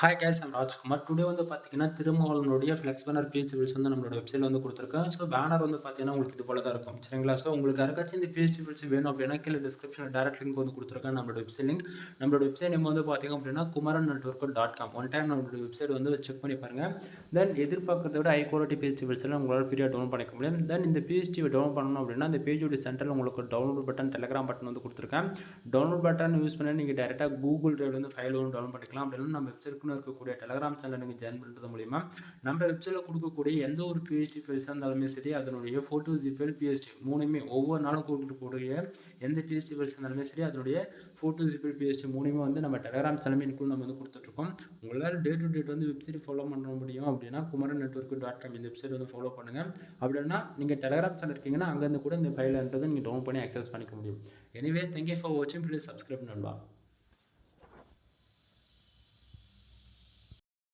Hi guys I'm Rajkumar. Today வந்து பார்த்தீங்கன்னா, திருமாவளவனுடைய flex banner பிஹெச்டிபிள்ஸ் வந்து நம்மளோட வெப்சைட்ல வந்து குடுத்துருக்கேன். ஸோ பேனர் வந்து பார்த்தீங்கன்னா, உங்களுக்கு இது போல தான் இருக்கும். சரிங்களா? ஸோ உங்களுக்கு யாருக்காச்சும் இந்த பிஹெச்டிபிள்ஸ் வேணும் அப்படின்னா, கீழ டிஸ்கிரிப்ஷன்ல டைரக்ட் லிங்க் வந்து குடுத்துருக்கேன். நம்மளோட வெப்சைட் லிங்க். நம்மளோட வெப்சைட் நேம் வந்து பார்த்தீங்க அப்படின்னா, kumaran.network.com. ஒன் டைம் நம்மளோட வெப்சைட் வந்து செக் பண்ணி பாருங்க. தென் எதிர்பார்க்கறத விட ஹை குவாலிட்டி பிஹெச்டிபிள்ஸ் எல்லாம் உங்களால ஃப்ரீயா டவுன்லோட் பண்ணிக்க முடியும். தென் இந்த பிஹெச்டிபி டவுன்லோட் பண்ணணும் அப்படின்னா, அந்த பேஜோட சென்டர்ல உங்களுக்கு டவுன்லோட் பட்டன், டெலகிராம் பட்டன் வந்து குடுத்துருக்கேன். டவுன்லோட் பட்டன் யூஸ் பண்ணி நீங்க டைரக்ட்டா Google Driveல இருந்து ஃபைல் வந்து டவுன்லோட் பண்ணிக்கலாம். அப்படி இல்லன்னா நம்ம வெப்சைட்க்குள்ள இருக்கக்கூடிய டெலகிராம் சேனல்ல நீங்க ஜாயின் பண்றது மூலியமா நம்ம வெப்சைட்ல கொடுக்கக்கூடிய எந்த ஒரு பிஹெச்டி ஃபைல்ஸா இருந்தாலுமே சரி, அதனுடைய ஃபோட்டோ ஜிபிஎல் பிஹெச்டி மூணுமே ஒவ்வொரு நாளும் கொடுக்கக்கூடிய எந்த பிஹெச்டி ஃபைல்ஸ் இருந்தாலுமே சரி, அதனுடைய ஃபோட்டோ ஜிபிஎல் பிஹெச்டி மூணுமே வந்து நம்ம டெலகிராம் சேனல் இன்க்ளூட் நம்ம வந்து கொடுத்துட்ருக்கோம். உங்களால் டே டு டேட் வந்து வெப்சைட் ஃபாலோ பண்ண முடியும் அப்படின்னா kumaran.network.com இந்த வெப்சைட் வந்து ஃபாலோ பண்ணுங்க. அப்படின்னா நீங்க டெலகிராம் சேனல் இருக்கீங்கன்னா அங்கேருந்து கூட இந்த ஃபைல்ன்றதை நீங்க டவுன்லோட் பண்ணி அக்சஸ் பண்ணிக்க முடியும். எனிவே தேங்க்யூ ஃபார் வாட்சிங். ப்ளீஸ் சப்ஸ்கிரைப் நண்பா.